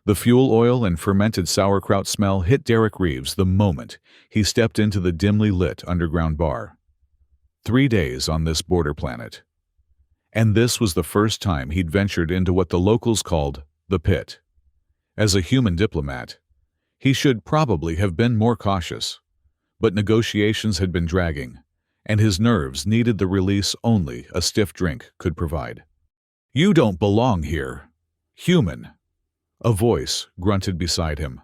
The fuel oil and fermented sauerkraut smell hit Derek Reeves the moment he stepped into the dimly lit underground bar. 3 days on this border planet. And this was the first time he'd ventured into what the locals called the pit. As a human diplomat, he should probably have been more cautious, but negotiations had been dragging, and his nerves needed the release only a stiff drink could provide. "You don't belong here, human," a voice grunted beside him,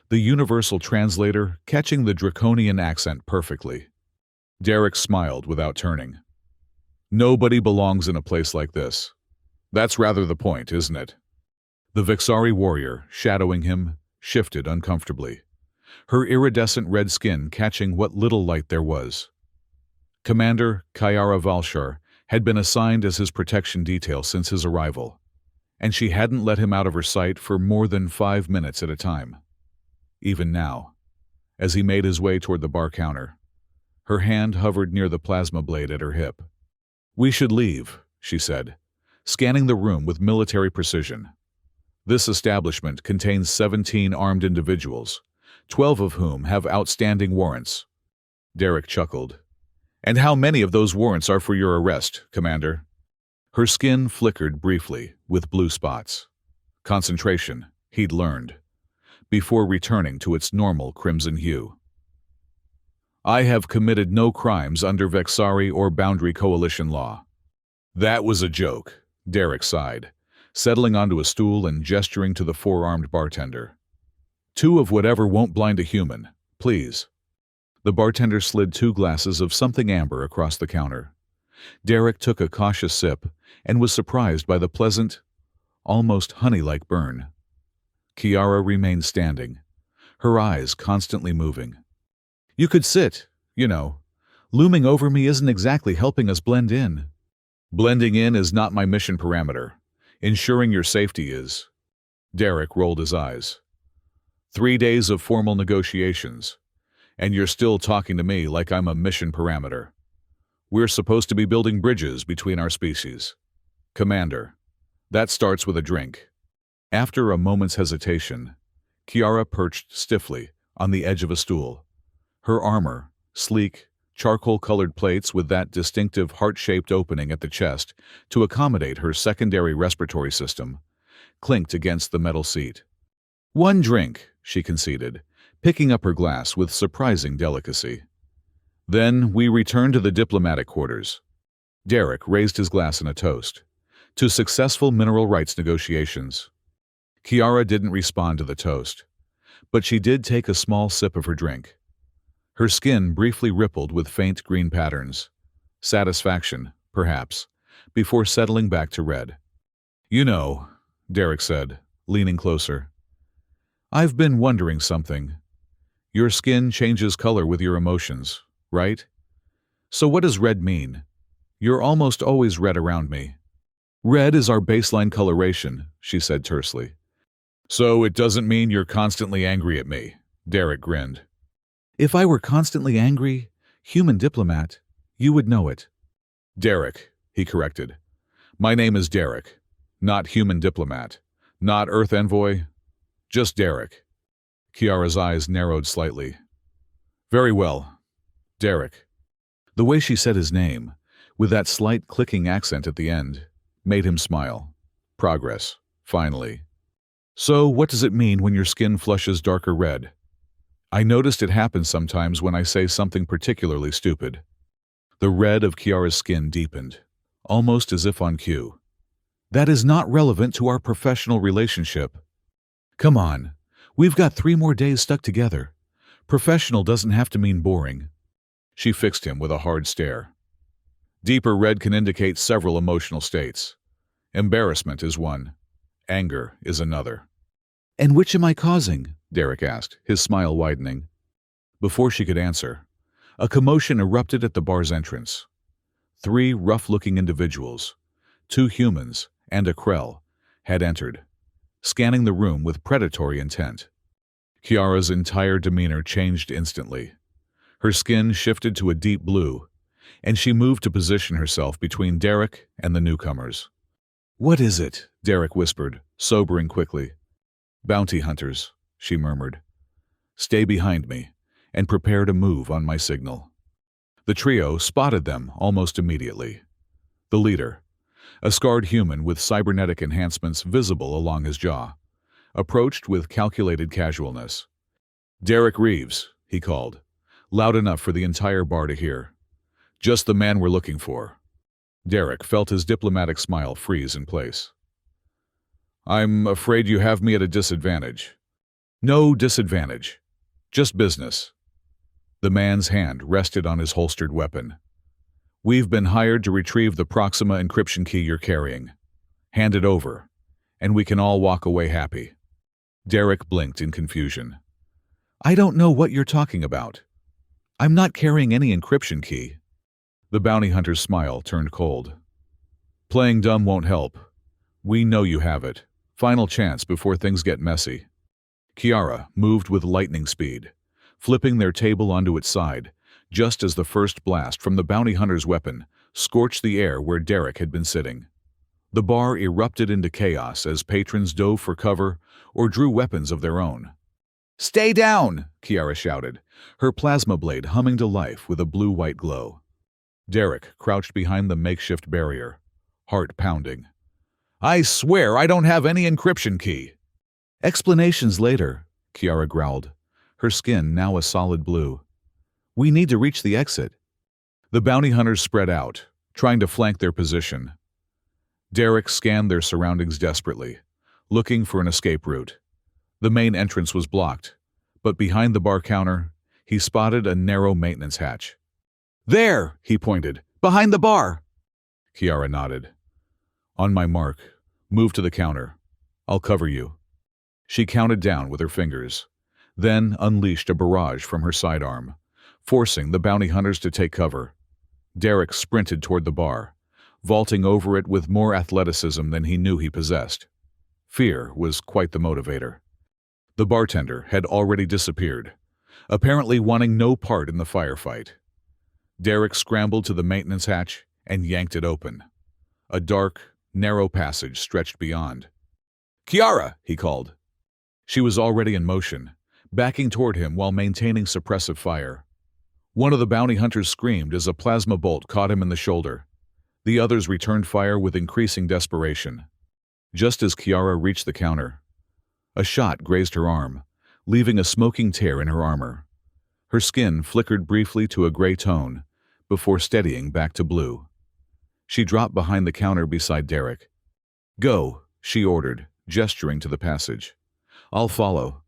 the universal translator catching the draconian accent perfectly. Derek smiled without turning. "Nobody belongs in a place like this. That's rather the point, isn't it?" The Vixari warrior, shadowing him, shifted uncomfortably, her iridescent red skin catching what little light there was. Commander Kiara Valshar had been assigned as his protection detail since his arrival, and she hadn't let him out of her sight for more than 5 minutes at a time. Even now, as he made his way toward the bar counter, her hand hovered near the plasma blade at her hip. "We should leave," she said, scanning the room with military precision. "This establishment contains 17 armed individuals, 12 of whom have outstanding warrants." Derek chuckled. "And how many of those warrants are for your arrest, Commander?" Her skin flickered briefly with blue spots. Concentration, he'd learned, before returning to its normal crimson hue. "I have committed no crimes under Vexari or Boundary Coalition law." "That was a joke," Derek sighed, settling onto a stool and gesturing to the four-armed bartender. "2 of whatever won't blind a human, please." The bartender slid 2 glasses of something amber across the counter. Derek took a cautious sip and was surprised by the pleasant, almost honey-like burn. Kiara remained standing, her eyes constantly moving. "You could sit, you know. Looming over me isn't exactly helping us blend in." "Blending in is not my mission parameter. Ensuring your safety is." Derek rolled his eyes. 3 days of formal negotiations, and you're still talking to me like I'm a mission parameter. We're supposed to be building bridges between our species. Commander, that starts with a drink." After a moment's hesitation, Kiara perched stiffly on the edge of a stool. Her armor, sleek, charcoal-colored plates with that distinctive heart-shaped opening at the chest to accommodate her secondary respiratory system, clinked against the metal seat. "1 drink," she conceded, picking up her glass with surprising delicacy. "Then we return to the diplomatic quarters." Derek raised his glass in a toast. "To successful mineral rights negotiations." Kiara didn't respond to the toast, but she did take a small sip of her drink. Her skin briefly rippled with faint green patterns. Satisfaction, perhaps, before settling back to red. "You know," Derek said, leaning closer, "I've been wondering something. Your skin changes color with your emotions, right? So what does red mean? You're almost always red around me." "Red is our baseline coloration," she said tersely. "So it doesn't mean you're constantly angry at me," Derek grinned. "If I were constantly angry, human diplomat, you would know it." "Derek," he corrected. "My name is Derek, not human diplomat, not Earth envoy, just Derek." Kiara's eyes narrowed slightly. "Very well, Derek." The way she said his name, with that slight clicking accent at the end, made him smile. Progress, finally. "So what does it mean when your skin flushes darker red?" "I noticed it happens sometimes when I say something particularly stupid." The red of Kiara's skin deepened, almost as if on cue. "That is not relevant to our professional relationship." "Come on, we've got 3 more days stuck together. Professional doesn't have to mean boring." She fixed him with a hard stare. "Deeper red can indicate several emotional states. Embarrassment is one. Anger is another." "And which am I causing?" Derek asked, his smile widening. Before she could answer, a commotion erupted at the bar's entrance. 3 rough-looking individuals, 2 humans and a Krell, had entered, scanning the room with predatory intent. Kiara's entire demeanor changed instantly. Her skin shifted to a deep blue, and she moved to position herself between Derek and the newcomers. "What is it?" Derek whispered, sobering quickly. Bounty hunters, she murmured. Stay behind me, and prepare to move on my signal. The trio spotted them almost immediately. The leader, a scarred human with cybernetic enhancements visible along his jaw, approached with calculated casualness. Derek Reeves, he called, loud enough for the entire bar to hear. Just the man we're looking for. Derek felt his diplomatic smile freeze in place. I'm afraid you have me at a disadvantage. No disadvantage. Just business. The man's hand rested on his holstered weapon. We've been hired to retrieve the Proxima encryption key you're carrying. Hand it over, and we can all walk away happy. Derek blinked in confusion. I don't know what you're talking about. I'm not carrying any encryption key. The bounty hunter's smile turned cold. Playing dumb won't help. We know you have it. Final chance before things get messy. Kiara moved with lightning speed, flipping their table onto its side, just as the first blast from the bounty hunter's weapon scorched the air where Derek had been sitting. The bar erupted into chaos as patrons dove for cover or drew weapons of their own. Stay down, Kiara shouted, her plasma blade humming to life with a blue-white glow. Derek crouched behind the makeshift barrier, heart pounding. I swear I don't have any encryption key. Explanations later, Kiara growled, her skin now a solid blue. We need to reach the exit. The bounty hunters spread out, trying to flank their position. Derek scanned their surroundings desperately, looking for an escape route. The main entrance was blocked, but behind the bar counter, he spotted a narrow maintenance hatch. There, he pointed, behind the bar. Kiara nodded. On my mark, move to the counter. I'll cover you. She counted down with her fingers, then unleashed a barrage from her sidearm, forcing the bounty hunters to take cover. Derek sprinted toward the bar, vaulting over it with more athleticism than he knew he possessed. Fear was quite the motivator. The bartender had already disappeared, apparently wanting no part in the firefight. Derek scrambled to the maintenance hatch and yanked it open. A dark, narrow passage stretched beyond. Kiara, he called. She was already in motion, backing toward him while maintaining suppressive fire. One of the bounty hunters screamed as a plasma bolt caught him in the shoulder. The others returned fire with increasing desperation. Just as Kiara reached the counter, a shot grazed her arm, leaving a smoking tear in her armor. Her skin flickered briefly to a gray tone, before steadying back to blue. She dropped behind the counter beside Derek. Go, she ordered, gesturing to the passage. I'll follow.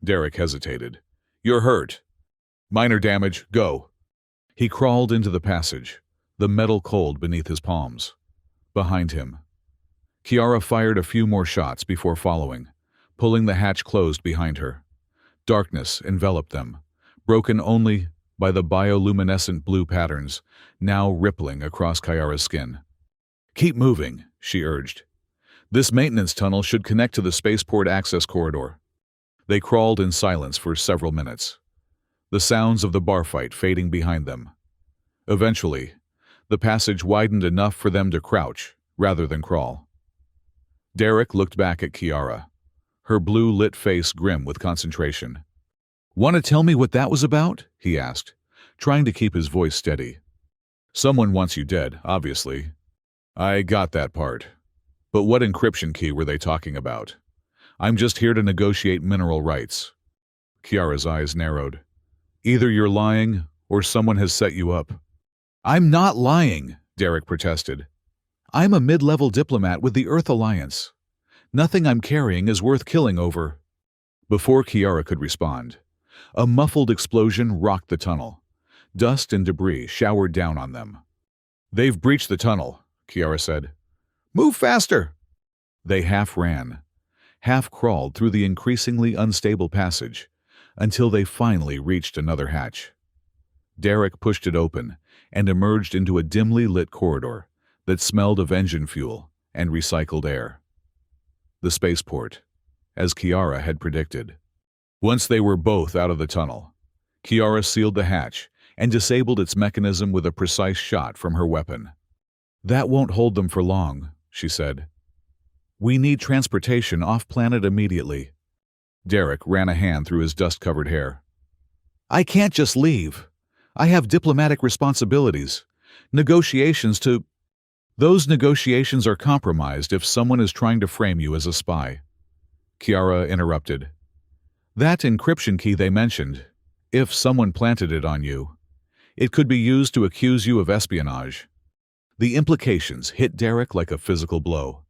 Derek hesitated. You're hurt. Minor damage, go. He crawled into the passage, the metal cold beneath his palms. Behind him. Kiara fired a few more shots before following, pulling the hatch closed behind her. Darkness enveloped them, broken only by the bioluminescent blue patterns now rippling across Kiara's skin. Keep moving, she urged. This maintenance tunnel should connect to the spaceport access corridor. They crawled in silence for several minutes, the sounds of the bar fight fading behind them. Eventually, the passage widened enough for them to crouch rather than crawl. Derek looked back at Kiara, her blue-lit face grim with concentration. Want to tell me what that was about? He asked, trying to keep his voice steady. Someone wants you dead, obviously. I got that part. But what encryption key were they talking about? I'm just here to negotiate mineral rights. Kiara's eyes narrowed. Either you're lying, or someone has set you up. I'm not lying, Derek protested. I'm a mid-level diplomat with the Earth Alliance. Nothing I'm carrying is worth killing over. Before Kiara could respond, a muffled explosion rocked the tunnel. Dust and debris showered down on them. They've breached the tunnel, Kiara said. Move faster! They half ran, half crawled through the increasingly unstable passage, until they finally reached another hatch. Derek pushed it open and emerged into a dimly lit corridor that smelled of engine fuel and recycled air. The spaceport, as Kiara had predicted. Once they were both out of the tunnel, Kiara sealed the hatch and disabled its mechanism with a precise shot from her weapon. That won't hold them for long, she said. We need transportation off-planet immediately. Derek ran a hand through his dust-covered hair. I can't just leave. I have diplomatic responsibilities. Negotiations to... Those negotiations are compromised if someone is trying to frame you as a spy. Kiara interrupted. That encryption key they mentioned, if someone planted it on you, it could be used to accuse you of espionage. The implications hit Derek like a physical blow.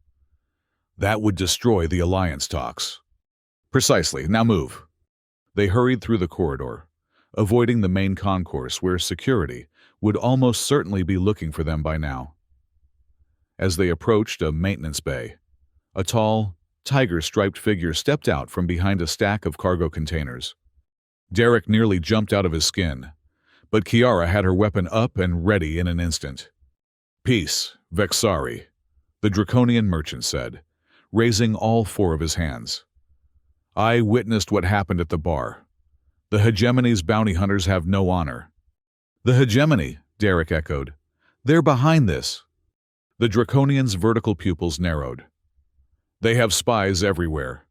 That would destroy the alliance talks. Precisely. Now move. They hurried through the corridor, avoiding the main concourse where security would almost certainly be looking for them by now. As they approached a maintenance bay, a tall, tiger-striped figure stepped out from behind a stack of cargo containers. Derek nearly jumped out of his skin, but Kiara had her weapon up and ready in an instant. Peace, Vexari, the draconian merchant said, raising all four of his hands. I witnessed what happened at the bar. The hegemony's bounty hunters have no honor. The hegemony, Derek echoed. They're behind this. The draconian's vertical pupils narrowed. They have spies everywhere,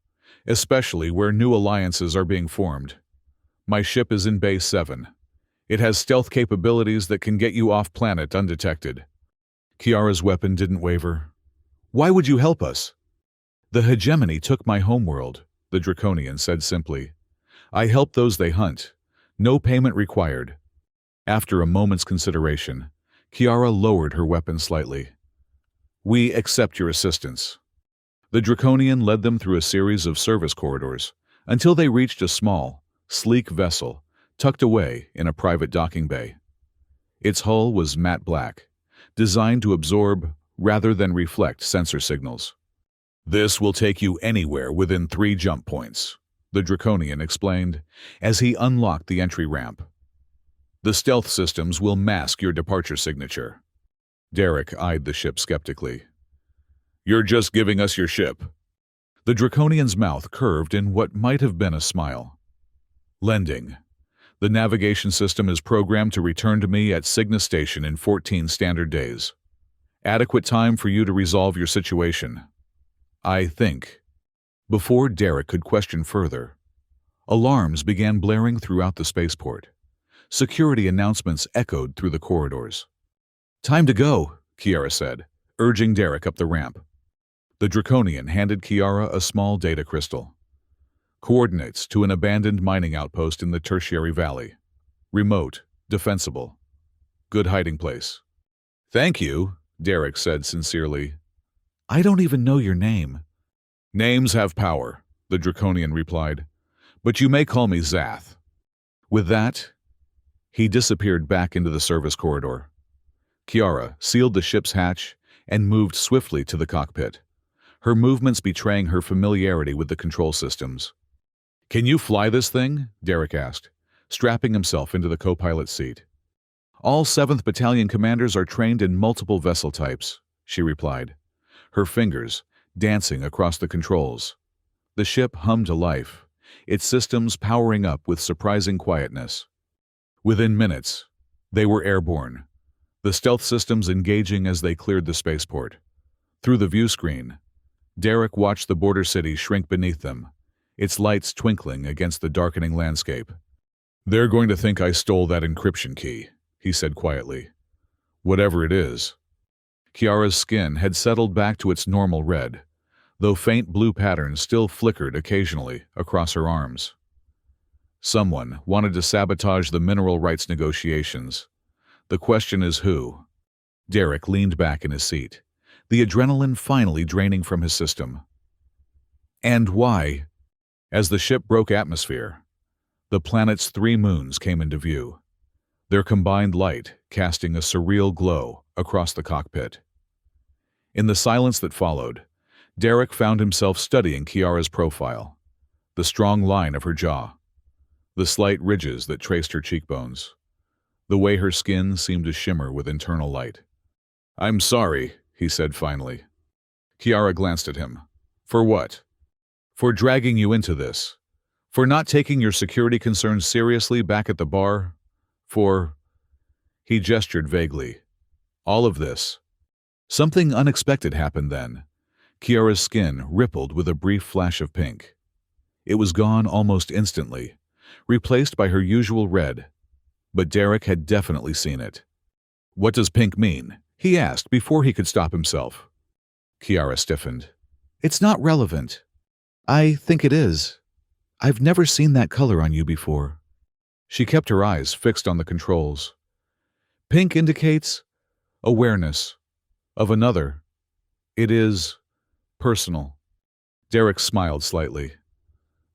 especially where new alliances are being formed. My ship is in Bay 7. It has stealth capabilities that can get you off-planet undetected. Kiara's weapon didn't waver. Why would you help us? The hegemony took my homeworld, the draconian said simply. I help those they hunt. No payment required. After a moment's consideration, Kiara lowered her weapon slightly. We accept your assistance. The draconian led them through a series of service corridors until they reached a small, sleek vessel tucked away in a private docking bay. Its hull was matte black, designed to absorb rather than reflect sensor signals. This will take you anywhere within 3 jump points, the draconian explained as he unlocked the entry ramp. The stealth systems will mask your departure signature. Derek eyed the ship skeptically. You're just giving us your ship. The draconian's mouth curved in what might have been a smile. Lending. The navigation system is programmed to return to me at Cygnus Station in 14 standard days. Adequate time for you to resolve your situation. I think. Before Derek could question further, alarms began blaring throughout the spaceport. Security announcements echoed through the corridors. Time to go, Kiara said, urging Derek up the ramp. The draconian handed Kiara a small data crystal. Coordinates to an abandoned mining outpost in the Tertiary Valley. Remote, defensible. Good hiding place. Thank you, Derek said sincerely. I don't even know your name. Names have power, the draconian replied, but you may call me Zath. With that, he disappeared back into the service corridor. Kiara sealed the ship's hatch and moved swiftly to the cockpit, her movements betraying her familiarity with the control systems. Can you fly this thing? Derek asked, strapping himself into the co-pilot seat. All 7th Battalion commanders are trained in multiple vessel types, she replied, her fingers dancing across the controls. The ship hummed to life, its systems powering up with surprising quietness. Within minutes, they were airborne, the stealth systems engaging as they cleared the spaceport. Through the view screen, Derek watched the border city shrink beneath them, its lights twinkling against the darkening landscape. They're going to think I stole that encryption key, he said quietly. Whatever it is. Kiara's skin had settled back to its normal red, though faint blue patterns still flickered occasionally across her arms. Someone wanted to sabotage the mineral rights negotiations. The question is who? Derek leaned back in his seat, the adrenaline finally draining from his system. And why? As the ship broke atmosphere, the planet's 3 moons came into view, their combined light casting a surreal glow across the cockpit. In the silence that followed, Derek found himself studying Kiara's profile, the strong line of her jaw, the slight ridges that traced her cheekbones, the way her skin seemed to shimmer with internal light. I'm sorry, he said finally. Kiara glanced at him. For what? For dragging you into this. For not taking your security concerns seriously back at the bar. For... He gestured vaguely. All of this. Something unexpected happened then. Kiara's skin rippled with a brief flash of pink. It was gone almost instantly, replaced by her usual red, but Derek had definitely seen it. "What does pink mean?" he asked before he could stop himself. Kiara stiffened. "It's not relevant." "I think it is. I've never seen that color on you before." She kept her eyes fixed on the controls. "Pink indicates awareness of another. It is personal." Derek smiled slightly.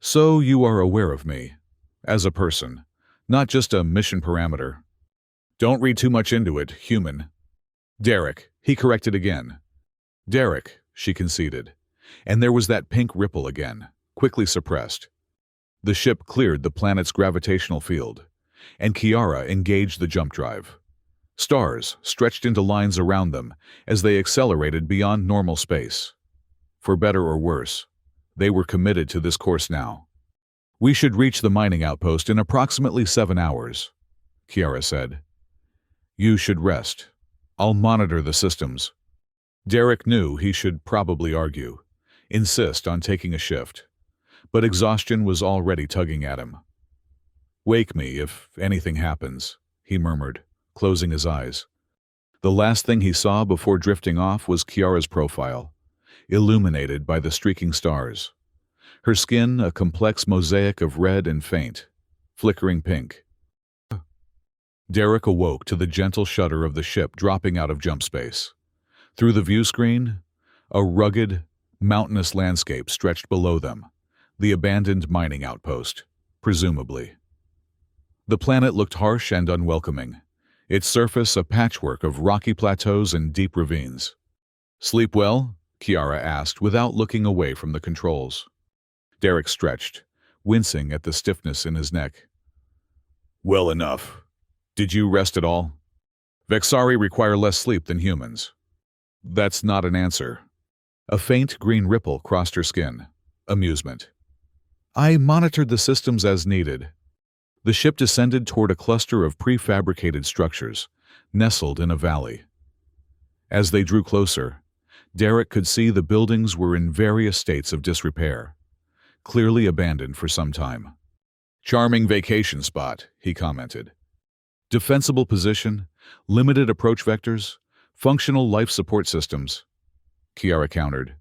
"So you are aware of me, as a person, not just a mission parameter. Don't read too much into it, human." "Derek," he corrected again. "Derek," she conceded, and there was that pink ripple again, quickly suppressed. The ship cleared the planet's gravitational field, and Kiara engaged the jump drive. Stars stretched into lines around them as they accelerated beyond normal space. For better or worse, they were committed to this course now. "We should reach the mining outpost in approximately 7 hours," Kiara said. "You should rest. I'll monitor the systems." Derek knew he should probably argue, insist on taking a shift, but exhaustion was already tugging at him. "Wake me if anything happens," he murmured, closing his eyes. The last thing he saw before drifting off was Kiara's profile, illuminated by the streaking stars. Her skin a complex mosaic of red and faint, flickering pink. Derek awoke to the gentle shudder of the ship dropping out of jump space. Through the view screen, a rugged, mountainous landscape stretched below them, the abandoned mining outpost, presumably. The planet looked harsh and unwelcoming, its surface a patchwork of rocky plateaus and deep ravines. "Sleep well?" Kiara asked without looking away from the controls. Derek stretched, wincing at the stiffness in his neck. "Well enough. Did you rest at all?" "Vexari require less sleep than humans." "That's not an answer." A faint green ripple crossed her skin. Amusement. "I monitored the systems as needed." The ship descended toward a cluster of prefabricated structures, nestled in a valley. As they drew closer, Derek could see the buildings were in various states of disrepair, clearly abandoned for some time. "Charming vacation spot," he commented. "Defensible position, limited approach vectors, functional life support systems," Kiara countered.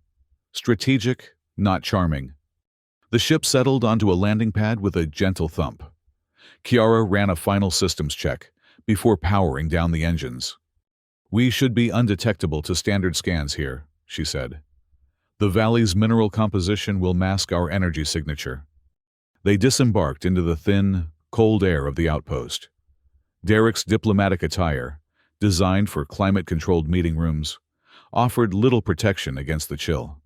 "Strategic, not charming." The ship settled onto a landing pad with a gentle thump. Kiara ran a final systems check before powering down the engines. "We should be undetectable to standard scans here," she said. "The valley's mineral composition will mask our energy signature." They disembarked into the thin, cold air of the outpost. Derek's diplomatic attire, designed for climate-controlled meeting rooms, offered little protection against the chill.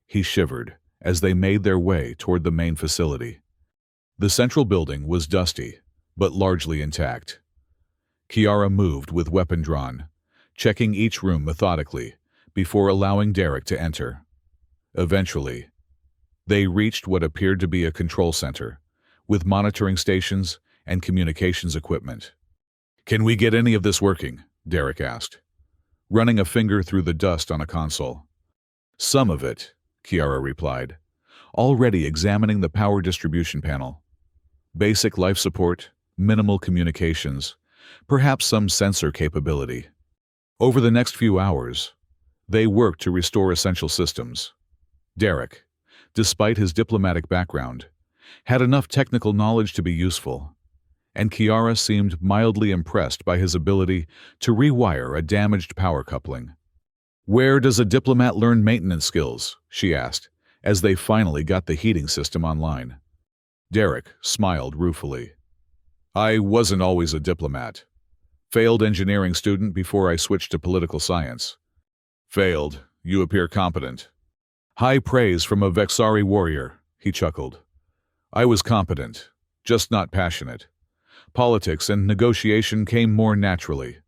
He shivered as they made their way toward the main facility. The central building was dusty, but largely intact. Kiara moved with weapon drawn, checking each room methodically before allowing Derek to enter. Eventually, they reached what appeared to be a control center, with monitoring stations and communications equipment. "Can we get any of this working?" Derek asked, running a finger through the dust on a console. "Some of it," Kiara replied, already examining the power distribution panel. "Basic life support, minimal communications, perhaps some sensor capability." Over the next few hours, they worked to restore essential systems. Derek, despite his diplomatic background, had enough technical knowledge to be useful, and Kiara seemed mildly impressed by his ability to rewire a damaged power coupling. "Where does a diplomat learn maintenance skills?" she asked, as they finally got the heating system online. Derek smiled ruefully. "I wasn't always a diplomat. Failed engineering student before I switched to political science." "Failed. You appear competent." "High praise from a Vexari warrior," he chuckled. "I was competent, just not passionate. Politics and negotiation came more naturally."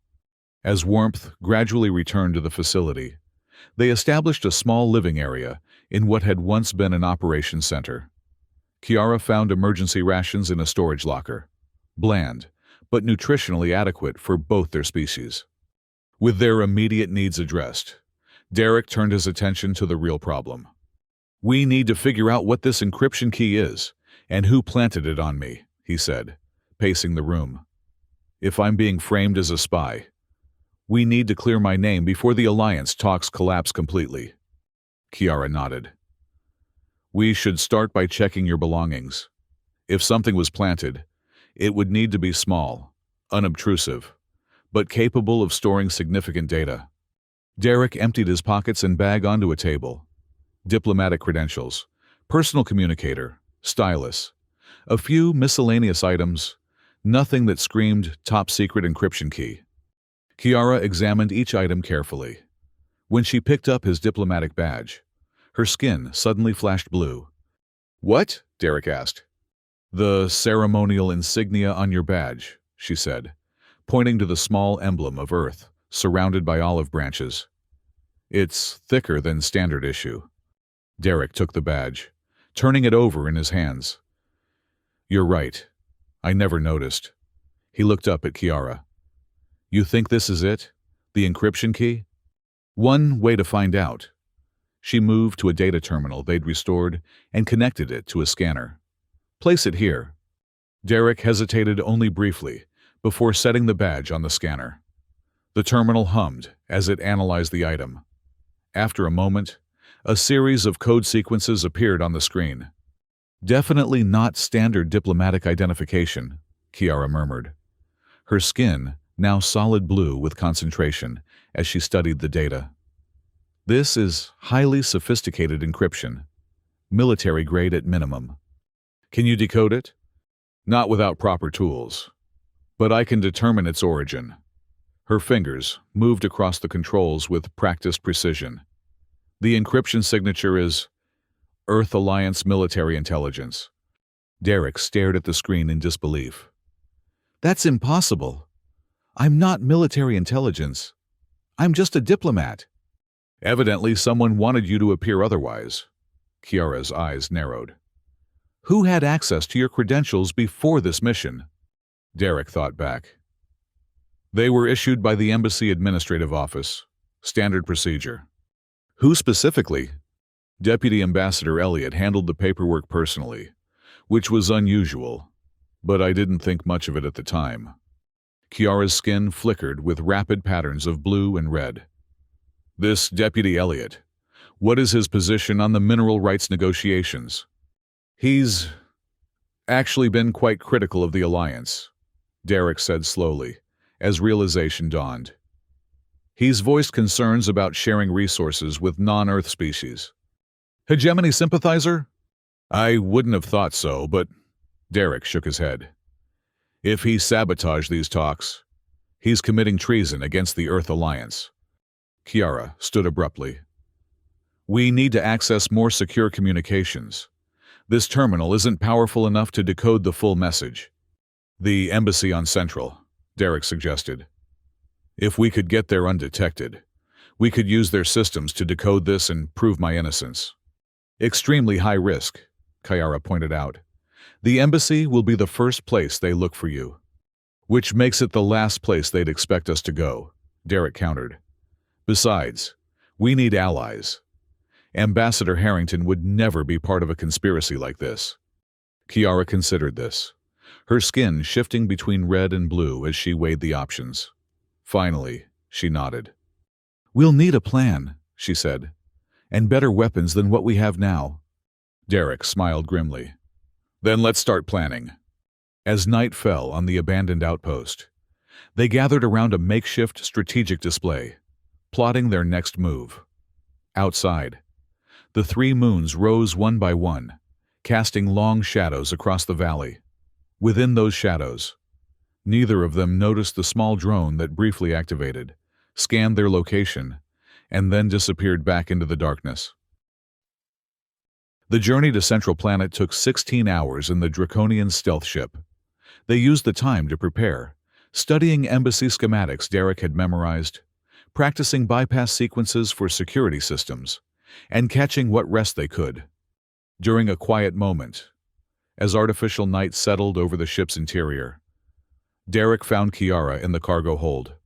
As warmth gradually returned to the facility, they established a small living area in what had once been an operations center. Kiara found emergency rations in a storage locker, bland, but nutritionally adequate for both their species. With their immediate needs addressed, Derek turned his attention to the real problem. "We need to figure out what this encryption key is, and who planted it on me," he said, pacing the room. "If I'm being framed as a spy, we need to clear my name before the Alliance talks collapse completely." Kiara nodded. "We should start by checking your belongings. If something was planted, it would need to be small, unobtrusive, but capable of storing significant data." Derek emptied his pockets and bag onto a table. Diplomatic credentials, personal communicator, stylus, a few miscellaneous items, nothing that screamed top-secret encryption key. Kiara examined each item carefully. When she picked up his diplomatic badge, her skin suddenly flashed blue. "What?" Derek asked. "The ceremonial insignia on your badge," she said, pointing to the small emblem of Earth, surrounded by olive branches. "It's thicker than standard issue." Derek took the badge, turning it over in his hands. "You're right. I never noticed." He looked up at Kiara. "You think this is it? The encryption key?" "One way to find out." She moved to a data terminal they'd restored and connected it to a scanner. "Place it here." Derek hesitated only briefly before setting the badge on the scanner. The terminal hummed as it analyzed the item. After a moment, a series of code sequences appeared on the screen. "Definitely not standard diplomatic identification," Kiara murmured. Her skin now solid blue with concentration as she studied the data. "This is highly sophisticated encryption, military grade at minimum." "Can you decode it?" "Not without proper tools. But I can determine its origin." Her fingers moved across the controls with practiced precision. "The encryption signature is Earth Alliance Military Intelligence." Derek stared at the screen in disbelief. "That's impossible. I'm not military intelligence. I'm just a diplomat." "Evidently someone wanted you to appear otherwise." Kiara's eyes narrowed. "Who had access to your credentials before this mission?" Derek thought back. "They were issued by the Embassy Administrative Office. Standard procedure." "Who specifically?" Deputy Ambassador Elliott handled the paperwork personally, which was unusual, but I didn't think much of it at the time. Kiara's skin flickered with rapid patterns of blue and red. "This Deputy Elliott, what is his position on the mineral rights negotiations?" "He's actually been quite critical of the Alliance," Derek said slowly, as realization dawned. "He's voiced concerns about sharing resources with non-Earth species." "Hegemony sympathizer?" "I wouldn't have thought so, but—" Derek shook his head. "If he sabotaged these talks, he's committing treason against the Earth Alliance." Kiara stood abruptly. "We need to access more secure communications. This terminal isn't powerful enough to decode the full message." "The embassy on Central," Derek suggested. "If we could get there undetected, we could use their systems to decode this and prove my innocence." "Extremely high risk," Kiara pointed out. "The embassy will be the first place they look for you." "Which makes it the last place they'd expect us to go," Derek countered. "Besides, we need allies. Ambassador Harrington would never be part of a conspiracy like this." Kiara considered this, her skin shifting between red and blue as she weighed the options. Finally, she nodded. "We'll need a plan," she said, "and better weapons than what we have now." Derek smiled grimly. "Then let's start planning." As night fell on the abandoned outpost, they gathered around a makeshift strategic display, plotting their next move. Outside, the three moons rose one by one, casting long shadows across the valley. Within those shadows, neither of them noticed the small drone that briefly activated, scanned their location, and then disappeared back into the darkness. The journey to Central Planet took 16 hours in the Draconian stealth ship. They used the time to prepare, studying embassy schematics Derek had memorized, practicing bypass sequences for security systems, and catching what rest they could. During a quiet moment, as artificial night settled over the ship's interior, Derek found Kiara in the cargo hold,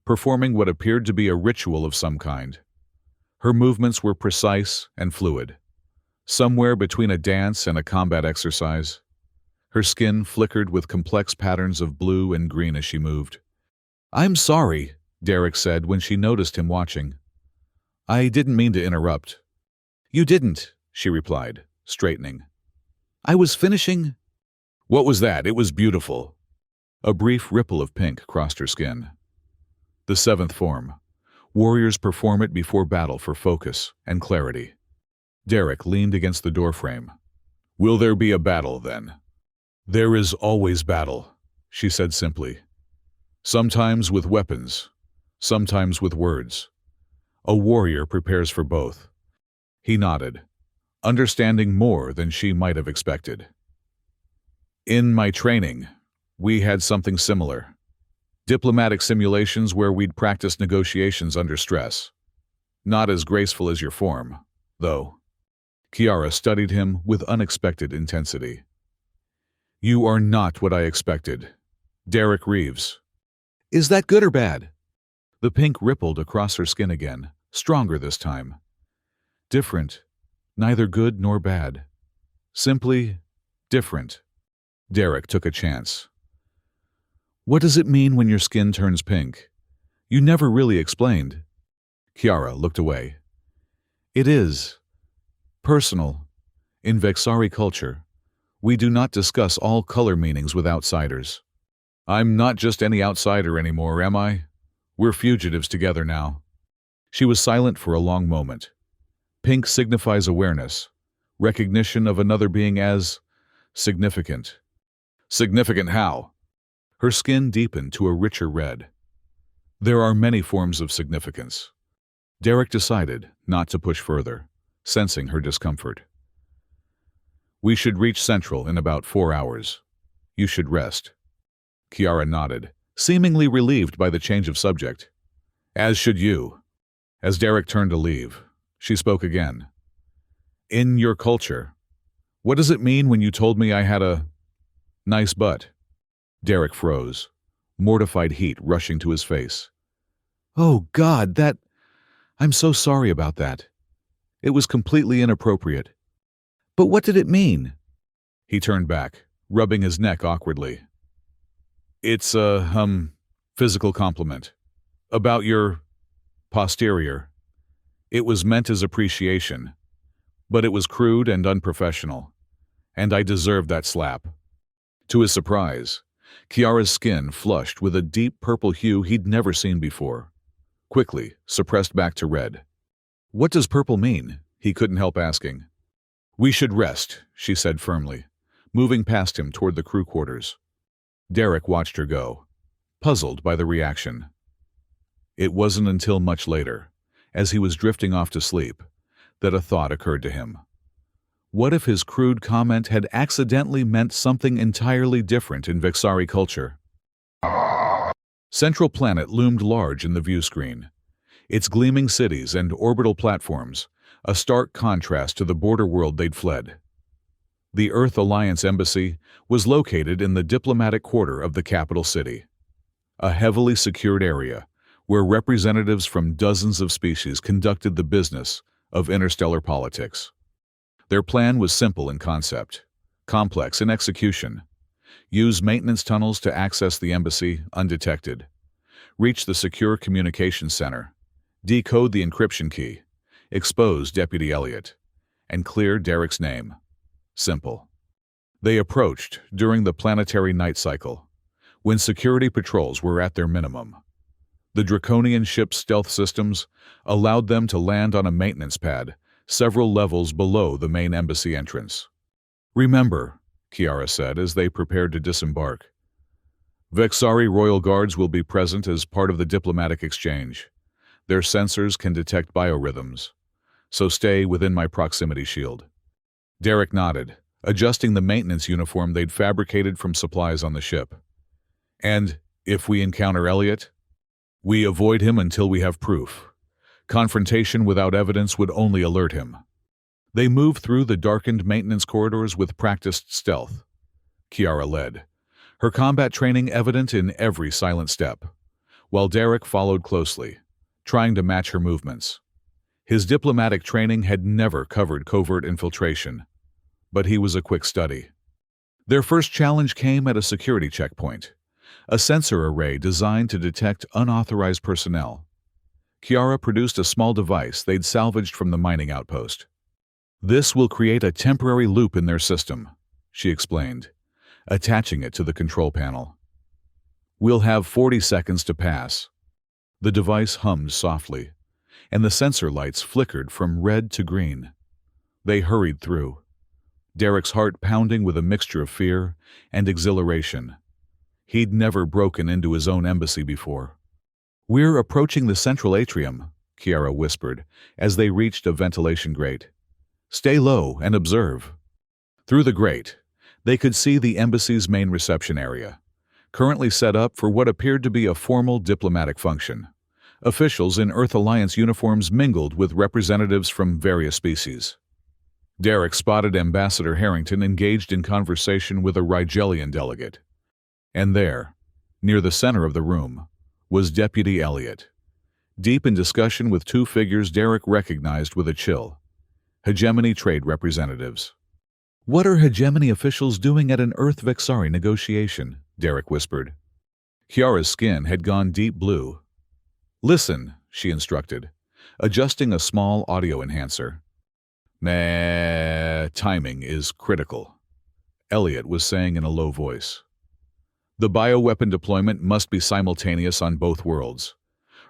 performing what appeared to be a ritual of some kind. Her movements were precise and fluid, somewhere between a dance and a combat exercise. Her skin flickered with complex patterns of blue and green as she moved. "I'm sorry," Derek said when she noticed him watching. "I didn't mean to interrupt." "You didn't," she replied, straightening. "I was finishing—" "What was that? It was beautiful." A brief ripple of pink crossed her skin. The seventh form. Warriors perform it before battle for focus and clarity. Derek leaned against the doorframe. "Will there be a battle, then?" "There is always battle," she said simply. "Sometimes with weapons, sometimes with words. A warrior prepares for both." He nodded, understanding more than she might have expected. "In my training, we had something similar. Diplomatic simulations where we'd practice negotiations under stress. Not as graceful as your form, though." Kiara studied him with unexpected intensity. "You are not what I expected. Derek Reeves." "Is that good or bad?" The pink rippled across her skin again, stronger this time. "Different. Neither good nor bad. Simply different." Derek took a chance. "What does it mean when your skin turns pink? You never really explained." Kiara looked away. "It is personal. In Vexari culture, we do not discuss all color meanings with outsiders." "I'm not just any outsider anymore, am I? We're fugitives together now." She was silent for a long moment. Pink signifies awareness, recognition of another being as significant. "Significant how?" Her skin deepened to a richer red. "There are many forms of significance." Derek decided not to push further, sensing her discomfort. "We should reach Central in about 4 hours. You should rest." Kiara nodded, seemingly relieved by the change of subject. "As should you." As Derek turned to leave, she spoke again. "In your culture, what does it mean when you told me I had a nice butt?" Derek froze, mortified heat rushing to his face. "Oh, God, I'm so sorry about that. It was completely inappropriate. But what did it mean?" He turned back, rubbing his neck awkwardly. "It's a, physical compliment. About your posterior. It was meant as appreciation, but it was crude and unprofessional, and I deserved that slap." To his surprise, Kiara's skin flushed with a deep purple hue he'd never seen before, quickly suppressed back to red. "What does purple mean?" he couldn't help asking. "We should rest," she said firmly, moving past him toward the crew quarters. Derek watched her go, puzzled by the reaction. It wasn't until much later, as he was drifting off to sleep, that a thought occurred to him. What if his crude comment had accidentally meant something entirely different in Vexari culture? Central Planet loomed large in the view screen, its gleaming cities and orbital platforms, a stark contrast to the border world they'd fled. The Earth Alliance Embassy was located in the diplomatic quarter of the capital city, a heavily secured area where representatives from dozens of species conducted the business of interstellar politics. Their plan was simple in concept, complex in execution. Use maintenance tunnels to access the embassy undetected. Reach the secure communications center. Decode the encryption key. Expose Deputy Elliot. And clear Derek's name. Simple. They approached during the planetary night cycle, when security patrols were at their minimum. The draconian ship's stealth systems allowed them to land on a maintenance pad several levels below the main embassy entrance. "Remember," Kiara said as they prepared to disembark, "Vexari Royal Guards will be present as part of the diplomatic exchange. Their sensors can detect biorhythms, so stay within my proximity shield." Derek nodded, adjusting the maintenance uniform they'd fabricated from supplies on the ship. "And if we encounter Elliot, we avoid him until we have proof. Confrontation without evidence would only alert him." They moved through the darkened maintenance corridors with practiced stealth. Kiara led, her combat training evident in every silent step, while Derek followed closely, trying to match her movements. His diplomatic training had never covered covert infiltration, but he was a quick study. Their first challenge came at a security checkpoint, a sensor array designed to detect unauthorized personnel. Kiara produced a small device they'd salvaged from the mining outpost. "This will create a temporary loop in their system," she explained, attaching it to the control panel. "We'll have 40 seconds to pass." The device hummed softly, and the sensor lights flickered from red to green. They hurried through, Derek's heart pounding with a mixture of fear and exhilaration. He'd never broken into his own embassy before. "We're approaching the central atrium," Kiara whispered as they reached a ventilation grate. "Stay low and observe." Through the grate, they could see the embassy's main reception area, currently set up for what appeared to be a formal diplomatic function. Officials in Earth Alliance uniforms mingled with representatives from various species. Derek spotted Ambassador Harrington engaged in conversation with a Rigelian delegate. And there, near the center of the room, was Deputy Elliot, deep in discussion with two figures Derek recognized with a chill: hegemony trade representatives. "What are hegemony officials doing at an Earth Vexari negotiation?" Derek whispered. Kiara's skin had gone deep blue. "Listen," she instructed, adjusting a small audio enhancer. Timing is critical," Elliot was saying in a low voice. "The bioweapon deployment must be simultaneous on both worlds.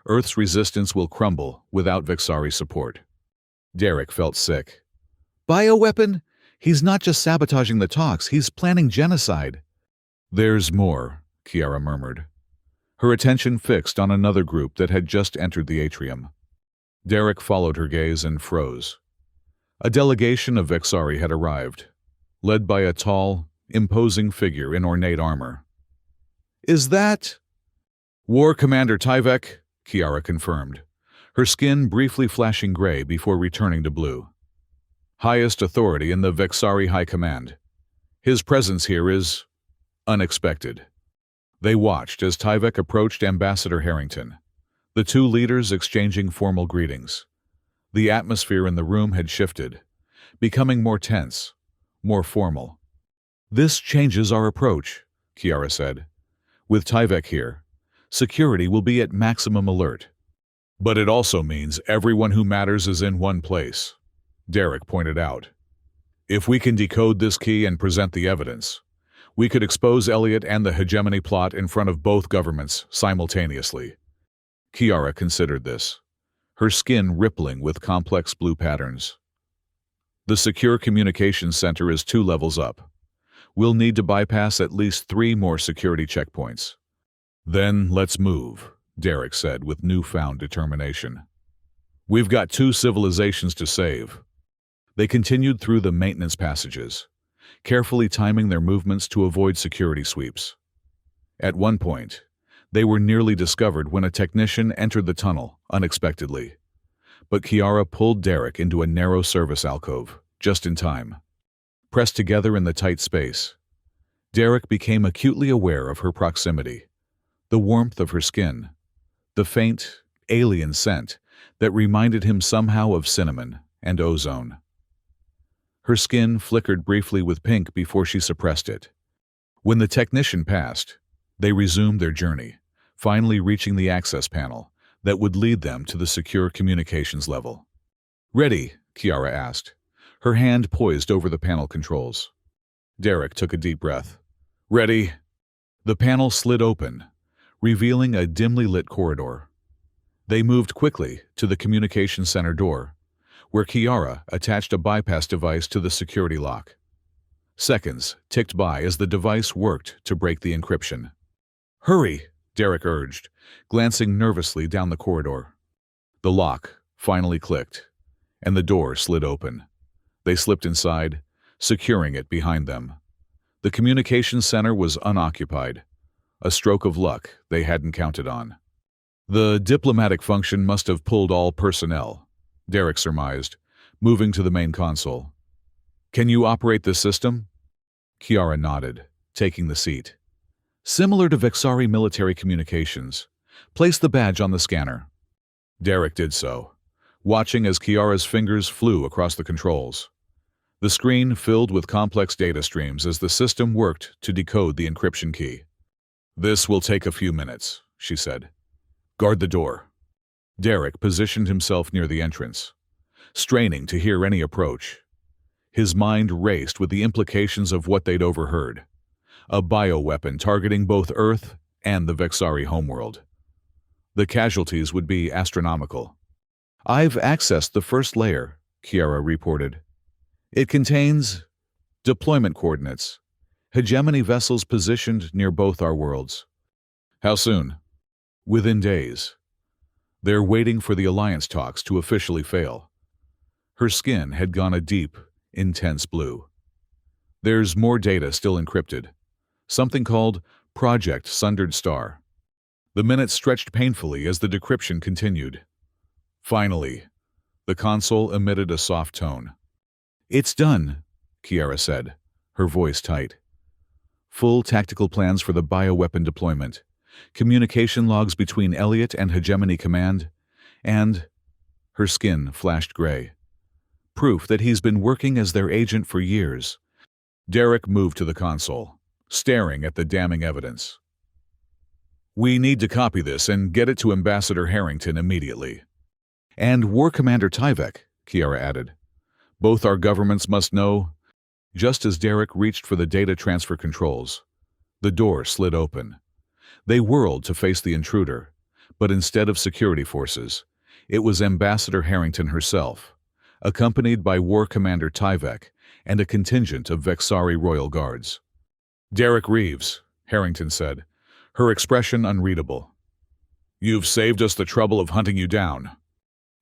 Earth's resistance will crumble without Vexari support." Derek felt sick. "Bioweapon? He's not just sabotaging the talks, he's planning genocide." "There's more," Kiara murmured, her attention fixed on another group that had just entered the atrium. Derek followed her gaze and froze. A delegation of Vexari had arrived, led by a tall, imposing figure in ornate armor. "Is that—" "War Commander Tyvek," Kiara confirmed, her skin briefly flashing gray before returning to blue. "Highest authority in the Vexari High Command. His presence here is unexpected." They watched as Tyvek approached Ambassador Harrington, the two leaders exchanging formal greetings. The atmosphere in the room had shifted, becoming more tense, more formal. "This changes our approach," Kiara said. "With Tyvek here, security will be at maximum alert." "But it also means everyone who matters is in one place," Derek pointed out. "If we can decode this key and present the evidence, we could expose Elliot and the hegemony plot in front of both governments simultaneously." Kiara considered this, her skin rippling with complex blue patterns. "The secure communications center is 2 levels up. We'll need to bypass at least 3 more security checkpoints." "Then let's move," Derek said with newfound determination. "We've got 2 civilizations to save." They continued through the maintenance passages, carefully timing their movements to avoid security sweeps. At one point, they were nearly discovered when a technician entered the tunnel unexpectedly. But Kiara pulled Derek into a narrow service alcove, just in time. Pressed together in the tight space, Derek became acutely aware of her proximity, the warmth of her skin, the faint, alien scent that reminded him somehow of cinnamon and ozone. Her skin flickered briefly with pink before she suppressed it. When the technician passed, they resumed their journey, finally reaching the access panel that would lead them to the secure communications level. "Ready?" Kiara asked, her hand poised over the panel controls. Derek took a deep breath. "Ready?" The panel slid open, revealing a dimly lit corridor. They moved quickly to the communications center door, where Kiara attached a bypass device to the security lock. Seconds ticked by as the device worked to break the encryption. "Hurry!" Derek urged, glancing nervously down the corridor. The lock finally clicked, and the door slid open. They slipped inside, securing it behind them. The communications center was unoccupied, a stroke of luck they hadn't counted on. "The diplomatic function must have pulled all personnel," Derek surmised, moving to the main console. "Can you operate the system?" Kiara nodded, taking the seat. "Similar to Vexari military communications. Place the badge on the scanner." Derek did so, watching as Kiara's fingers flew across the controls. The screen filled with complex data streams as the system worked to decode the encryption key. "This will take a few minutes," she said. "Guard the door." Derek positioned himself near the entrance, straining to hear any approach. His mind raced with the implications of what they'd overheard. A bioweapon targeting both Earth and the Vexari homeworld. The casualties would be astronomical. "I've accessed the first layer," Kiara reported. "It contains deployment coordinates, hegemony vessels positioned near both our worlds." "How soon?" "Within days. They're waiting for the Alliance talks to officially fail." Her skin had gone a deep, intense blue. "There's more data still encrypted. Something called Project Sundered Star." The minutes stretched painfully as the decryption continued. Finally, the console emitted a soft tone. "It's done," Kiara said, her voice tight. "Full tactical plans for the bioweapon deployment, communication logs between Elliot and Hegemony Command, and—" her skin flashed gray. "Proof that he's been working as their agent for years." Derek moved to the console, staring at the damning evidence. "We need to copy this and get it to Ambassador Harrington immediately." "And War Commander Tyvek," Kiara added. "Both our governments must know." Just as Derek reached for the data transfer controls, the door slid open. They whirled to face the intruder, but instead of security forces, it was Ambassador Harrington herself, accompanied by War Commander Tyvek and a contingent of Vexari Royal Guards. "Derek Reeves," Harrington said, her expression unreadable. "You've saved us the trouble of hunting you down."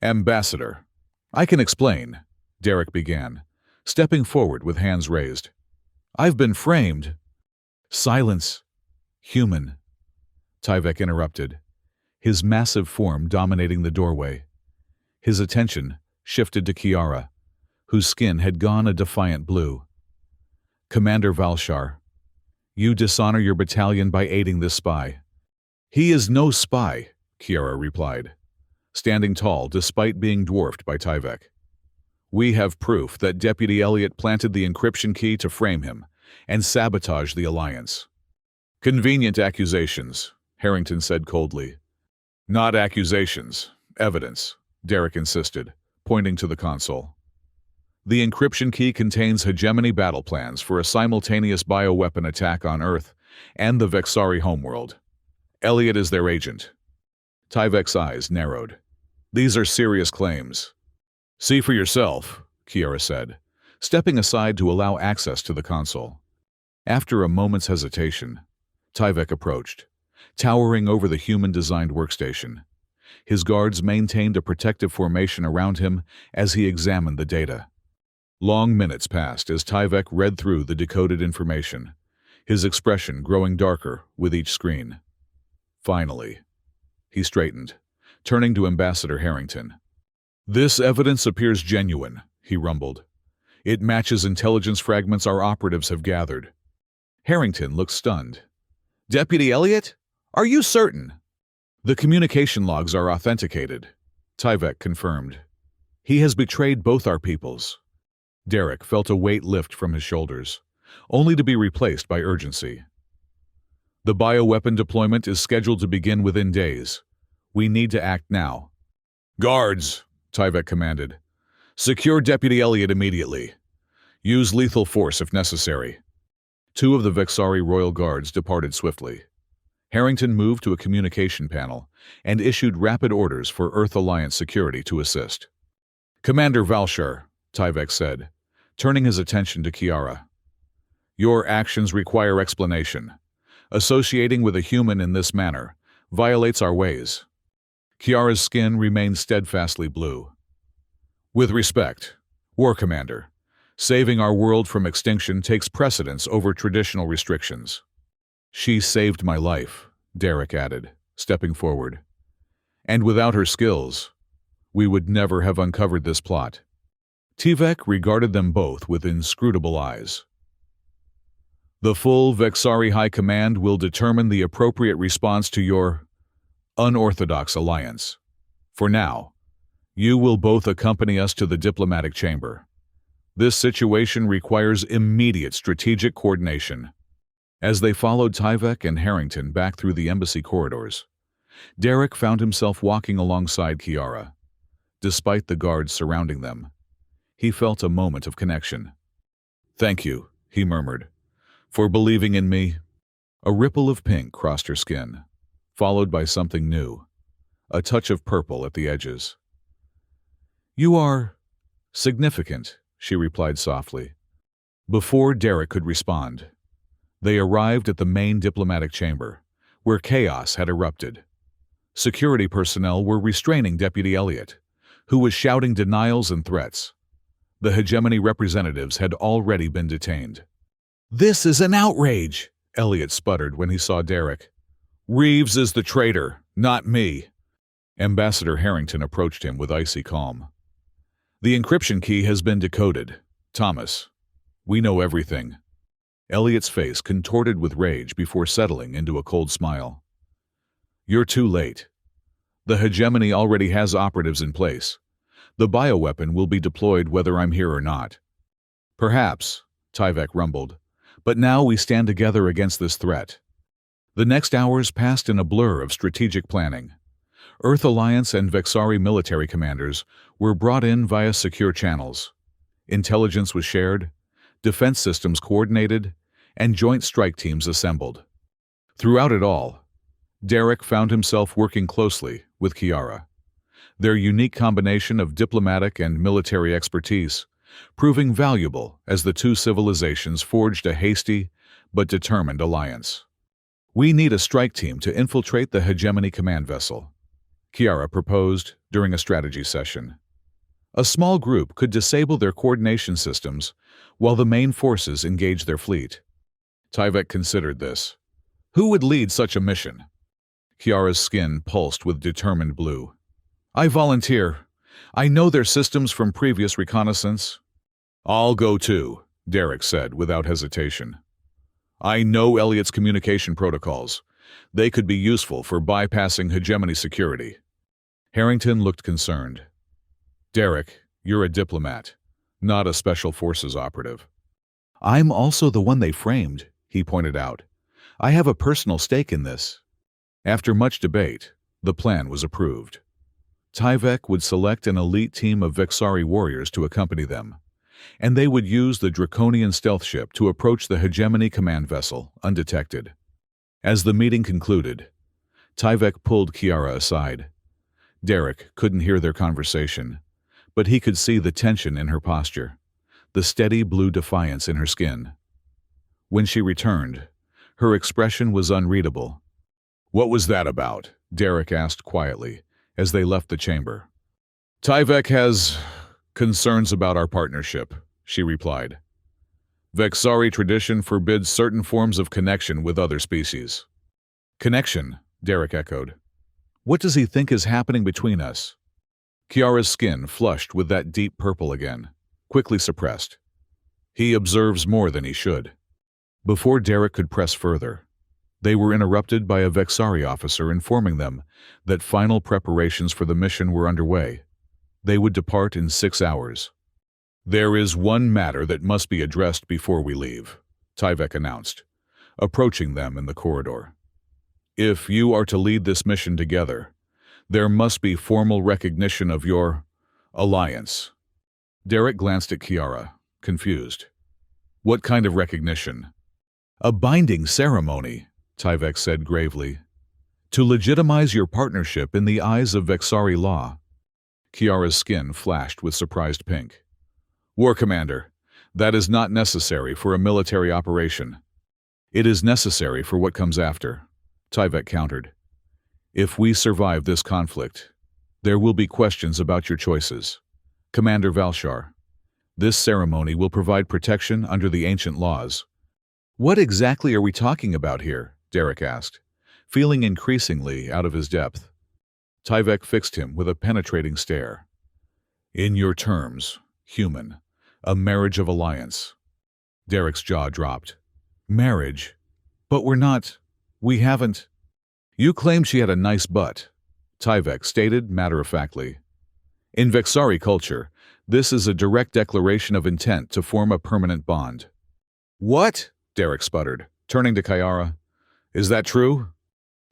"Ambassador." "I can explain," Derek began, stepping forward with hands raised. "I've been framed." "Silence, human," Tyvek interrupted, his massive form dominating the doorway. His attention shifted to Kiara, whose skin had gone a defiant blue. "Commander Valshar, you dishonor your battalion by aiding this spy." "He is no spy," Kiara replied, standing tall despite being dwarfed by Tyvek. "We have proof that Deputy Elliot planted the encryption key to frame him and sabotage the Alliance." "Convenient accusations," Harrington said coldly. "Not accusations, evidence," Derek insisted, pointing to the console. "The encryption key contains hegemony battle plans for a simultaneous bioweapon attack on Earth and the Vexari homeworld. Elliot is their agent." Tyvek's eyes narrowed. "These are serious claims." "See for yourself," Kiara said, stepping aside to allow access to the console. After a moment's hesitation, Tyvek approached, towering over the human-designed workstation. His guards maintained a protective formation around him as he examined the data. Long minutes passed as Tyvek read through the decoded information, his expression growing darker with each screen. Finally, he straightened, turning to Ambassador Harrington. "This evidence appears genuine," he rumbled. "It matches intelligence fragments our operatives have gathered." Harrington looked stunned. "Deputy Elliot? Are you certain?" "The communication logs are authenticated," Tyvek confirmed. "He has betrayed both our peoples." Derek felt a weight lift from his shoulders, only to be replaced by urgency. "The bioweapon deployment is scheduled to begin within days. We need to act now." "Guards," Tyvek commanded. "Secure Deputy Elliot immediately. Use lethal force if necessary." Two of the Vexari Royal Guards departed swiftly. Harrington moved to a communication panel and issued rapid orders for Earth Alliance security to assist. "Commander Valshar," Tyvek said, turning his attention to Kiara. "Your actions require explanation. Associating with a human in this manner violates our ways." Kiara's skin remained steadfastly blue. "With respect, War Commander, saving our world from extinction takes precedence over traditional restrictions." "She saved my life," Derek added, stepping forward. "And without her skills, we would never have uncovered this plot." Tyvek regarded them both with inscrutable eyes. "The full Vexari High Command will determine the appropriate response to your unorthodox alliance. For now, You will both accompany us to the diplomatic chamber. This situation requires immediate strategic coordination. As they followed Tyvek and Harrington back through the embassy corridors, Derek found himself walking alongside Kiara. Despite the guards surrounding them, he felt a moment of connection. "Thank you," he murmured, "for believing in me." A ripple of pink crossed her skin, followed by something new, a touch of purple at the edges. "You are significant," she replied softly. Before Derek could respond, they arrived at the main diplomatic chamber, where chaos had erupted. Security personnel were restraining Deputy Elliot, who was shouting denials and threats. The hegemony representatives had already been detained. "This is an outrage," Elliot sputtered when he saw Derek. "Reeves is the traitor, not me." Ambassador Harrington approached him with icy calm. "The encryption key has been decoded. Thomas, we know everything." Elliot's face contorted with rage before settling into a cold smile. "You're too late. The hegemony already has operatives in place. The bioweapon will be deployed whether I'm here or not." "Perhaps," Tyvek rumbled, "but now we stand together against this threat." The next hours passed in a blur of strategic planning. Earth Alliance and Vexari military commanders were brought in via secure channels. Intelligence was shared, defense systems coordinated, and joint strike teams assembled. Throughout it all, Derek found himself working closely with Kiara. Their unique combination of diplomatic and military expertise proving valuable as the two civilizations forged a hasty but determined alliance. "We need a strike team to infiltrate the hegemony command vessel," Kiara proposed during a strategy session. A small group could disable their coordination systems while the main forces engaged their fleet. Tyvek considered this. Who would lead such a mission? Kiara's skin pulsed with determined blue. "I volunteer. I know their systems from previous reconnaissance." "I'll go too," Derek said without hesitation. "I know Elliot's communication protocols. They could be useful for bypassing hegemony security." Harrington looked concerned. "Derek, you're a diplomat, not a special forces operative." "I'm also the one they framed," he pointed out. "I have a personal stake in this." After much debate, the plan was approved. Tyvek would select an elite team of Vexari warriors to accompany them, and they would use the draconian stealth ship to approach the hegemony command vessel undetected. As the meeting concluded, Tyvek pulled Kiara aside. Derek couldn't hear their conversation, but he could see the tension in her posture, the steady blue defiance in her skin. When she returned, her expression was unreadable. "What was that about?" Derek asked quietly as they left the chamber. "Tyvek has concerns about our partnership," she replied. "Vexari tradition forbids certain forms of connection with other species." "Connection," Derek echoed. "What does he think is happening between us?" Kiara's skin flushed with that deep purple again, quickly suppressed. "He observes more than he should." Before Derek could press further, they were interrupted by a Vexari officer informing them that final preparations for the mission were underway. They would depart in 6 hours. "There is one matter that must be addressed before we leave," Tyvek announced, approaching them in the corridor. "If you are to lead this mission together, there must be formal recognition of your alliance." Derek glanced at Kiara, confused. "What kind of recognition?" "A binding ceremony," Tyvek said gravely, "to legitimize your partnership in the eyes of Vexari law." Kiara's skin flashed with surprised pink. "War Commander, that is not necessary for a military operation." "It is necessary for what comes after," Tyvek countered. "If we survive this conflict, there will be questions about your choices. Commander Valshar, this ceremony will provide protection under the ancient laws." "What exactly are we talking about here?" Derek asked, feeling increasingly out of his depth. Tyvek fixed him with a penetrating stare. "In your terms, human, a marriage of alliance." Derek's jaw dropped. "Marriage? But we haven't." "You claimed she had a nice butt," Tyvek stated matter-of-factly. In Vexari culture, this is a direct declaration of intent to form a permanent bond. What? Derek sputtered, turning to Kiara. Is that true?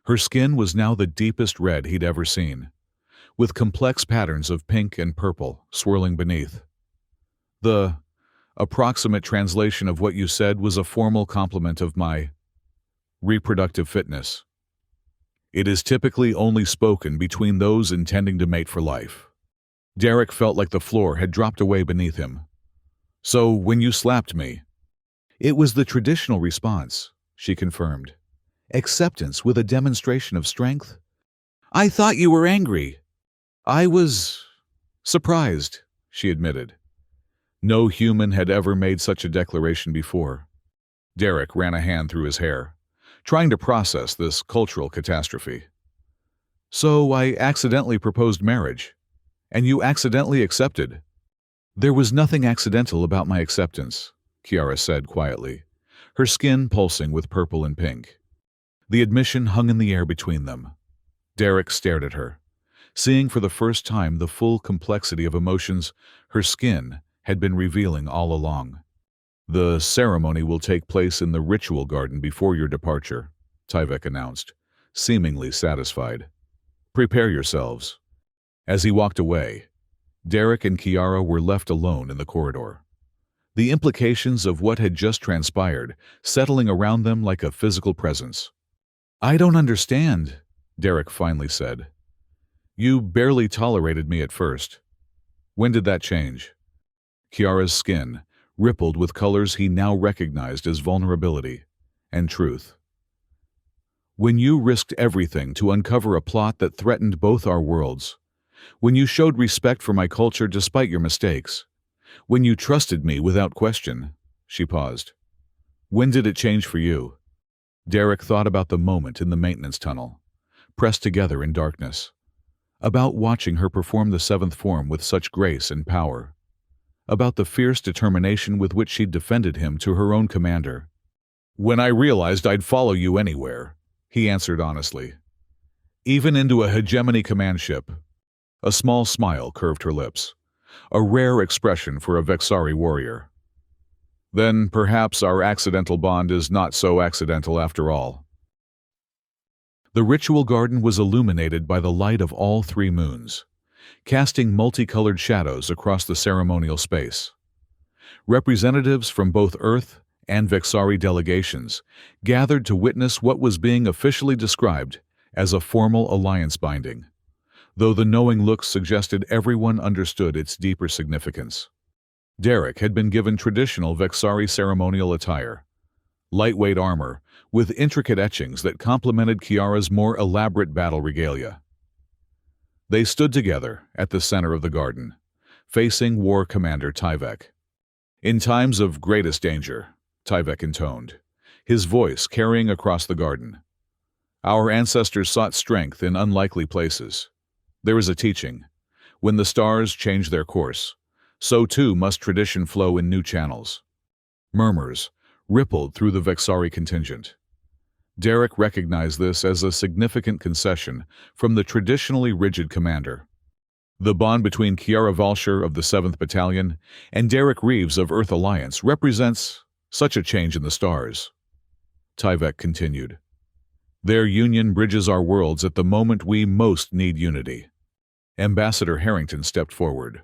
Her skin was now the deepest red he'd ever seen, with complex patterns of pink and purple swirling beneath. The approximate translation of what you said was a formal compliment of my reproductive fitness. It is typically only spoken between those intending to mate for life. Derek felt like the floor had dropped away beneath him. So, when you slapped me, it was the traditional response, she confirmed. Acceptance with a demonstration of strength? I thought you were angry. I was surprised, she admitted. No human had ever made such a declaration before. Derek ran a hand through his hair, trying to process this cultural catastrophe. So I accidentally proposed marriage, and you accidentally accepted. There was nothing accidental about my acceptance, Kiara said quietly, her skin pulsing with purple and pink. The admission hung in the air between them. Derek stared at her, seeing for the first time the full complexity of emotions her skin had been revealing all along. The ceremony will take place in the ritual garden before your departure, Tyvek announced, seemingly satisfied. Prepare yourselves. As he walked away, Derek and Kiara were left alone in the corridor. The implications of what had just transpired settling around them like a physical presence. I don't understand, Derek finally said. You barely tolerated me at first. When did that change? Kiara's skin rippled with colors he now recognized as vulnerability and truth. When you risked everything to uncover a plot that threatened both our worlds, when you showed respect for my culture despite your mistakes, when you trusted me without question, she paused. When did it change for you? Derek thought about the moment in the maintenance tunnel, pressed together in darkness, about watching her perform the seventh form with such grace and power, about the fierce determination with which she'd defended him to her own commander. When I realized I'd follow you anywhere, he answered honestly. Even into a hegemony command ship. A small smile curved her lips, a rare expression for a Vexari warrior. Then perhaps our accidental bond is not so accidental after all. The ritual garden was illuminated by the light of all three moons, casting multicolored shadows across the ceremonial space. Representatives from both Earth and Vexari delegations gathered to witness what was being officially described as a formal alliance binding, though the knowing looks suggested everyone understood its deeper significance. Derek had been given traditional Vexari ceremonial attire, lightweight armor with intricate etchings that complemented Kiara's more elaborate battle regalia. They stood together at the center of the garden, facing War Commander Tyvek. In times of greatest danger, Tyvek intoned, his voice carrying across the garden. Our ancestors sought strength in unlikely places. There is a teaching. When the stars change their course, so too must tradition flow in new channels. Murmurs rippled through the Vexari contingent. Derek recognized this as a significant concession from the traditionally rigid commander. The bond between Kiara Valsher of the 7th Battalion and Derek Reeves of Earth Alliance represents such a change in the stars. Tyvek continued. Their union bridges our worlds at the moment we most need unity. Ambassador Harrington stepped forward,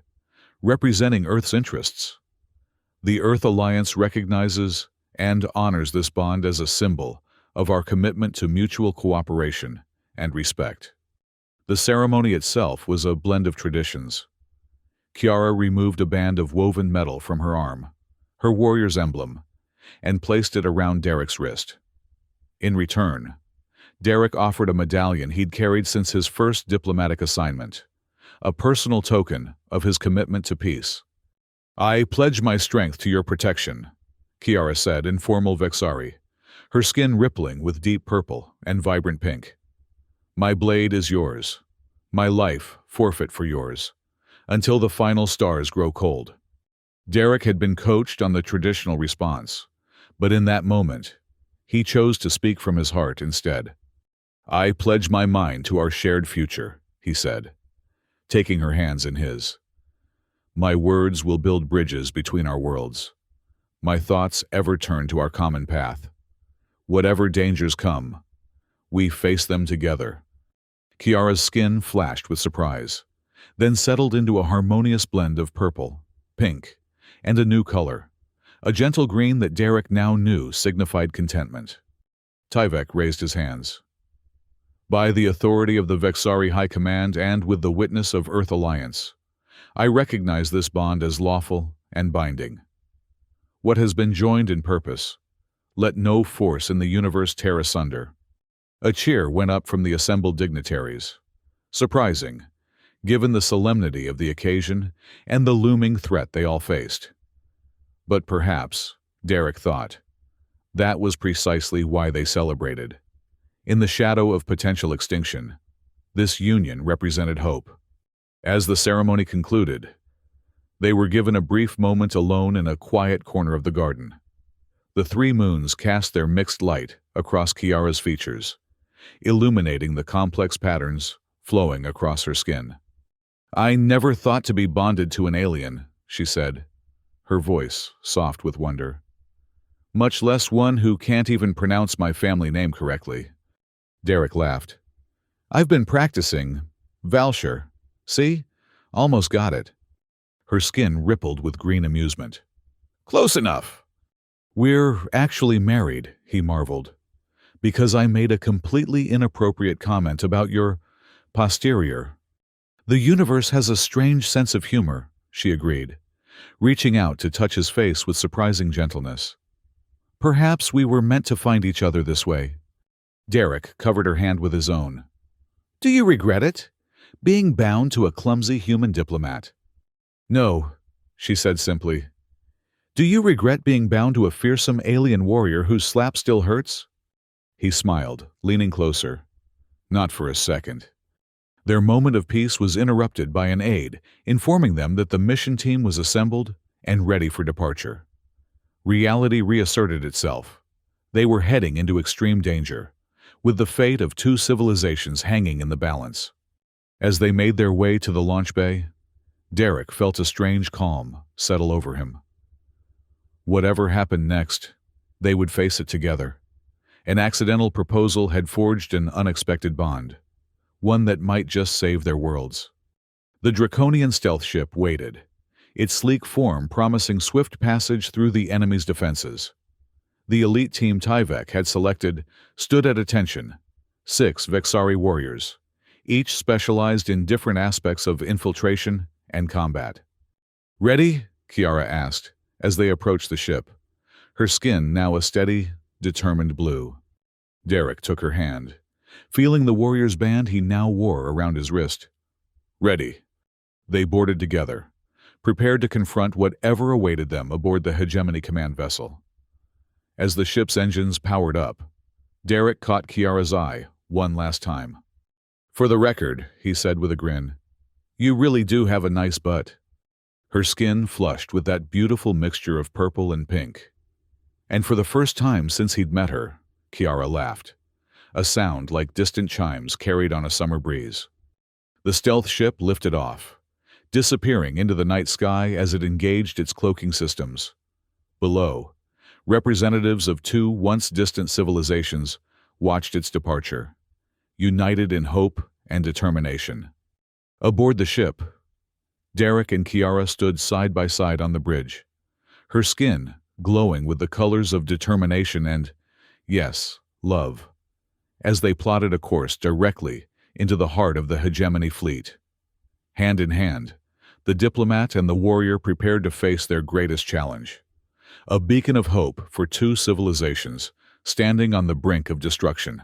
representing Earth's interests. The Earth Alliance recognizes and honors this bond as a symbol of our commitment to mutual cooperation and respect. The ceremony itself was a blend of traditions. Kiara removed a band of woven metal from her arm, her warrior's emblem, and placed it around Derek's wrist. In return, Derek offered a medallion he'd carried since his first diplomatic assignment, a personal token of his commitment to peace. I pledge my strength to your protection, Kiara said in formal Vexari, her skin rippling with deep purple and vibrant pink. My blade is yours, my life forfeit for yours, until the final stars grow cold. Derek had been coached on the traditional response, but in that moment, he chose to speak from his heart instead. I pledge my mind to our shared future, he said. taking her hands in his. My words will build bridges between our worlds. My thoughts ever turn to our common path. Whatever dangers come, we face them together. Kiara's skin flashed with surprise, then settled into a harmonious blend of purple, pink, and a new color, a gentle green that Derek now knew signified contentment. Tyvek raised his hands. By the authority of the Vexari High Command and with the witness of Earth Alliance, I recognize this bond as lawful and binding. What has been joined in purpose, let no force in the universe tear asunder. A cheer went up from the assembled dignitaries. Surprising, given the solemnity of the occasion and the looming threat they all faced. But perhaps, Derek thought, that was precisely why they celebrated. In the shadow of potential extinction, this union represented hope. As the ceremony concluded, they were given a brief moment alone in a quiet corner of the garden. The three moons cast their mixed light across Kiara's features, illuminating the complex patterns flowing across her skin. I never thought to be bonded to an alien, she said, her voice soft with wonder. Much less one who can't even pronounce my family name correctly. Derek laughed. I've been practicing. Valshar. See? Almost got it. Her skin rippled with green amusement. Close enough. We're actually married, he marveled, because I made a completely inappropriate comment about your posterior. The universe has a strange sense of humor, she agreed, reaching out to touch his face with surprising gentleness. Perhaps we were meant to find each other this way. Derek covered her hand with his own. Do you regret it? Being bound to a clumsy human diplomat? No, she said simply. Do you regret being bound to a fearsome alien warrior whose slap still hurts? He smiled, leaning closer. Not for a second. Their moment of peace was interrupted by an aide informing them that the mission team was assembled and ready for departure. Reality reasserted itself. They were heading into extreme danger, with the fate of two civilizations hanging in the balance. As they made their way to the launch bay, Derek felt a strange calm settle over him. Whatever happened next, they would face it together. An accidental proposal had forged an unexpected bond, one that might just save their worlds. The draconian stealth ship waited, its sleek form promising swift passage through the enemy's defenses. The elite team Tyvek had selected stood at attention, 6 Vexari warriors, each specialized in different aspects of infiltration and combat. Ready? Kiara asked, as they approached the ship, her skin now a steady, determined blue. Derek took her hand, feeling the warrior's band he now wore around his wrist. Ready. They boarded together, prepared to confront whatever awaited them aboard the Hegemony Command vessel. As the ship's engines powered up, Derek caught Kiara's eye one last time. For the record, he said with a grin, you really do have a nice butt. Her skin flushed with that beautiful mixture of purple and pink. And for the first time since he'd met her, Kiara laughed, a sound like distant chimes carried on a summer breeze. The stealth ship lifted off, disappearing into the night sky as it engaged its cloaking systems. Below, representatives of 2 once-distant civilizations watched its departure, united in hope and determination. Aboard the ship, Derek and Kiara stood side by side on the bridge, her skin glowing with the colors of determination and, yes, love, as they plotted a course directly into the heart of the Hegemony fleet. Hand in hand, the diplomat and the warrior prepared to face their greatest challenge, a beacon of hope for 2 civilizations standing on the brink of destruction.